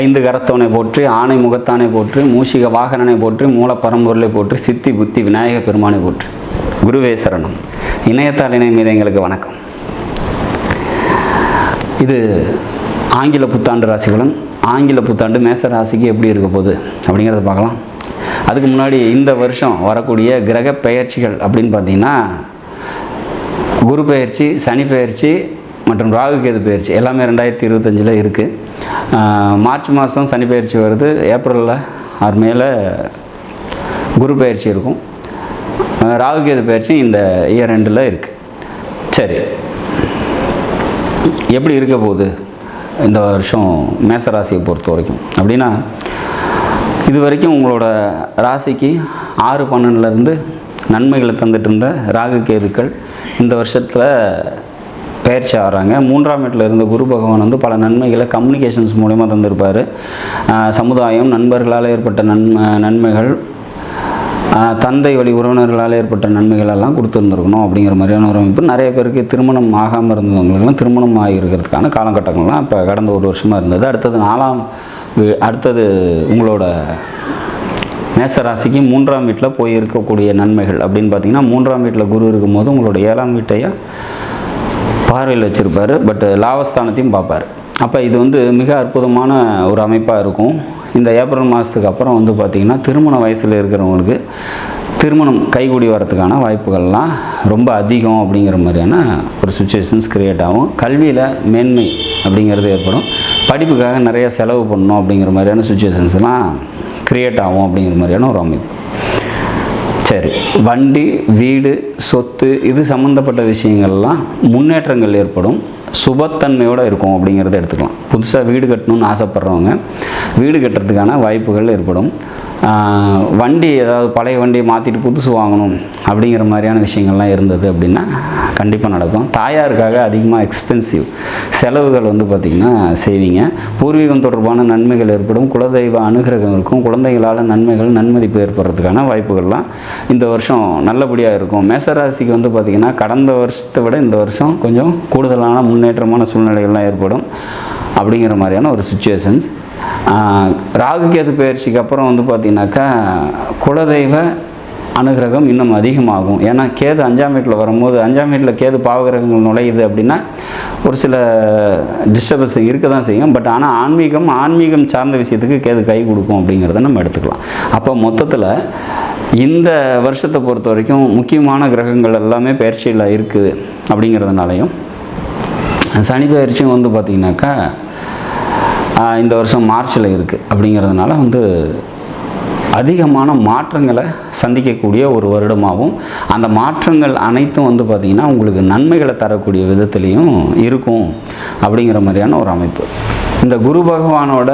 ஐந்து கரத்தவனை போற்றி, ஆணை முகத்தானை போற்றி, மூஷிக வாகனனை போற்றி, மூல பரம்பொருளை போற்றி, சித்தி புத்தி விநாயக பெருமானை போற்றி. குருவே சரணம். இணையத்தால் இணை மீது எங்களுக்கு வணக்கம். இது ஆங்கில புத்தாண்டு ராசிகளும் ஆங்கில புத்தாண்டு மேச ராசிக்கு எப்படி இருக்க போகுது அப்படிங்கிறத பார்க்கலாம். அதுக்கு முன்னாடி இந்த வருஷம் வரக்கூடிய கிரக பெயர்ச்சிகள் அப்படின்னு பார்த்தீங்கன்னா, குரு பெயர்ச்சி, சனி பெயர்ச்சி மற்றும் ராகு கேது பெயர்ச்சி எல்லாமே 2025 இருக்குது. மார்ச் மாதம் சனி பெயர்ச்சி வருது, ஏப்ரலில் ஆறு மேலே குரு பெயர்ச்சி இருக்கும், ராகு கேது பெயர்ச்சி இந்த இயர் எண்டில் இருக்குது. சரி, எப்படி இருக்க போகுது இந்த வருஷம் மேசராசியை பொறுத்த வரைக்கும் அப்படின்னா, இது வரைக்கும் உங்களோட ராசிக்கு 6-12 நன்மைகளை தந்துட்டு இருந்த ராகு கேதுக்கள் இந்த வருஷத்தில் பயிற்சி ஆகிறாங்க. 3ஆம் வீட்டில் இருந்த குரு பகவான் வந்து பல நன்மைகளை கம்யூனிகேஷன்ஸ் மூலமா தந்திருப்பார். சமுதாயம், நண்பர்களால் ஏற்பட்ட நன்மைகள், தந்தை வழி உறவினர்களால் ஏற்பட்ட நன்மைகள் எல்லாம் கொடுத்துருந்துருக்கணும் அப்படிங்கிற மாதிரியான ஒரு அமைப்பு. நிறைய பேருக்கு திருமணம் ஆகாமல் இருந்தவங்களுக்குலாம் திருமணம் ஆகியிருக்கிறதுக்கான காலகட்டங்கள்லாம் இப்போ கடந்த ஒரு வருஷமாக இருந்தது. அடுத்தது உங்களோட மேசராசிக்கு 3ஆம் வீட்டில் போய் இருக்கக்கூடிய நன்மைகள் அப்படின்னு பார்த்தீங்கன்னா, 3ஆம் வீட்டில் குரு இருக்கும்போது உங்களோட 7ஆம் வீட்டையே பார்வையில் வச்சுருப்பார், பட் லாபஸ்தானத்தையும் பார்ப்பார். அப்போ இது வந்து மிக அற்புதமான ஒரு அமைப்பாக இருக்கும். இந்த ஏப்ரல் மாதத்துக்கு அப்புறம் வந்து பார்த்திங்கன்னா, திருமண வயசில் இருக்கிறவங்களுக்கு திருமணம் கைகூடி வரத்துக்கான வாய்ப்புகள்லாம் ரொம்ப அதிகம் அப்படிங்கிற மாதிரியான ஒரு சுச்சுவேஷன்ஸ் க்ரியேட் ஆகும். கல்வியில் மேன்மை அப்படிங்கிறது ஏற்படும். படிப்புக்காக நிறைய செலவு பண்ணணும் அப்படிங்கிற மாதிரியான சுச்சுவேஷன்ஸ்லாம் க்ரியேட் ஆகும் அப்படிங்கிற மாதிரியான ஒரு அமைப்பு. சரி, வண்டி, வீடு, சொத்து இது சம்மந்தப்பட்ட விஷயங்கள்லாம் முன்னேற்றங்கள் ஏற்படும், சுபத்தன்மையோடு இருக்கும் அப்படிங்கிறத எடுத்துக்கலாம். புதுசாக வீடு கட்டணும்னு ஆசைப்பட்றவங்க வீடு கட்டுறதுக்கான வாய்ப்புகள் ஏற்படும். வண்டி, ஏதாவது பழைய வண்டியை மாற்றிட்டு புதுசு வாங்கணும் அப்படிங்கிற மாதிரியான விஷயங்கள்லாம் இருந்தது அப்படின்னா கண்டிப்பாக நடக்கும். தாயாருக்காக அதிகமாக எக்ஸ்பென்சிவ் செலவுகள் வந்து பார்த்திங்கன்னா செய்வீங்க. பூர்வீகம் தொடர்பான நன்மைகள் ஏற்படும். குலதெய்வ அனுகிரகம் இருக்கும். குழந்தைகளால் நன்மைகள், நன்மதிப்பு ஏற்படுறதுக்கான வாய்ப்புகள்லாம் இந்த வருஷம் நல்லபடியாக இருக்கும். மேசராசிக்கு வந்து பார்த்திங்கன்னா, கடந்த வருஷத்தை விட இந்த வருஷம் கொஞ்சம் கூடுதலான முன்னேற்றமான சூழ்நிலைகள்லாம் ஏற்படும் அப்படிங்கிற மாதிரியான ஒரு சுச்சுவேஷன்ஸ். ராகு கேது பயிற்சிக்கு அப்புறம் வந்து பார்த்திங்கனாக்கா, குலதெய்வ அனுகிரகம் இன்னும் அதிகமாகும். ஏன்னா கேது 5ஆம் வீட்டில் வரும்போது, 5ஆம் வீட்டில் கேது பாவகிரகங்கள் நுழையுது அப்படின்னா ஒரு சில டிஸ்டர்பன்ஸ் இருக்க தான் செய்யும். பட் ஆனால் ஆன்மீகம் சார்ந்த விஷயத்துக்கு கேது கை கொடுக்கும் அப்படிங்கிறத நம்ம எடுத்துக்கலாம். அப்போ மொத்தத்தில் இந்த வருஷத்தை பொறுத்த வரைக்கும் முக்கியமான கிரகங்கள் எல்லாமே பயிற்சியில் இருக்குது அப்படிங்கிறதுனாலையும், சனி பயிற்சியும் வந்து பார்த்திங்கனாக்கா இந்த வருஷம் மார்ச்சில் இருக்குது அப்படிங்கிறதுனால வந்து அதிகமான மாற்றங்களை சந்திக்கக்கூடிய ஒரு வருடமாகவும், அந்த மாற்றங்கள் அனைத்தும் வந்து பார்த்திங்கன்னா உங்களுக்கு நன்மைகளை தரக்கூடிய விதத்துலேயும் இருக்கும் அப்படிங்கிற மாதிரியான ஒரு அமைப்பு. இந்த குரு பகவானோட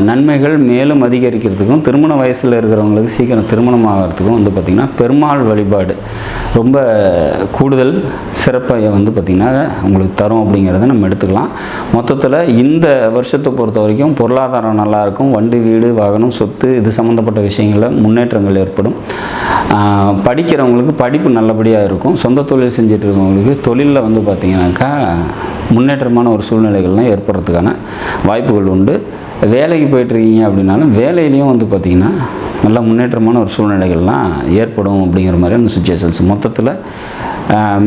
நன்மைகள் மேலும் அதிகரிக்கிறதுக்கும், திருமண வயசில் இருக்கிறவங்களுக்கு சீக்கிரம் திருமணம் ஆகிறதுக்கும் வந்து பார்த்திங்கன்னா பெருமாள் வழிபாடு ரொம்ப கூடுதல் சிறப்பை வந்து பார்த்திங்கன்னா உங்களுக்கு தரும் அப்படிங்கிறத நம்ம எடுத்துக்கலாம். மொத்தத்தில் இந்த வருஷத்தை பொறுத்த வரைக்கும் பொருளாதாரம் நல்லாயிருக்கும். வண்டி, வீடு, வாகனம், சொத்து இது சம்மந்தப்பட்ட விஷயங்களில் முன்னேற்றங்கள் ஏற்படும். படிக்கிறவங்களுக்கு படிப்பு நல்லபடியாக இருக்கும். சொந்த தொழில் செஞ்சுட்டு இருக்கவங்களுக்கு தொழிலில் வந்து பார்த்திங்கனாக்கா முன்னேற்றமான ஒரு சூழ்நிலைகள்லாம் ஏற்படுறதுக்கான வாய்ப்புகள் உண்டு. வேலைக்கு போயிட்டுருக்கீங்க அப்படின்னாலும் வேலையிலையும் வந்து பார்த்திங்கன்னா நல்ல முன்னேற்றமான ஒரு சூழ்நிலைகள்லாம் ஏற்படும் அப்படிங்கிற மாதிரியான சுச்சுவேஷன்ஸ். மொத்தத்தில்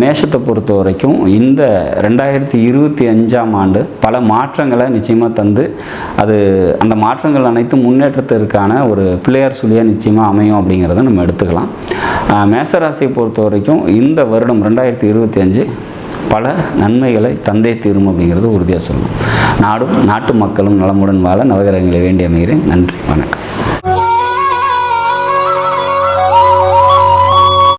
மேஷத்தை பொறுத்த வரைக்கும் இந்த 2025ஆம் ஆண்டு பல மாற்றங்களை நிச்சயமாக தந்து, அந்த மாற்றங்கள் அனைத்தும் முன்னேற்றத்திற்கான ஒரு பிள்ளையார் சொல்லியாக நிச்சயமாக அமையும் அப்படிங்கிறத நம்ம எடுத்துக்கலாம். மேசராசியை பொறுத்த வரைக்கும் இந்த வருடம் 2025 பல நன்மைகளை தந்தே தீரும் அப்படிங்கிறது உறுதியாக சொல்லணும். நாட்டு மக்களும் நலமுடன் வாழ நவகிரகங்களை வேண்டி அமைகிறேன். நன்றி, வணக்கம்.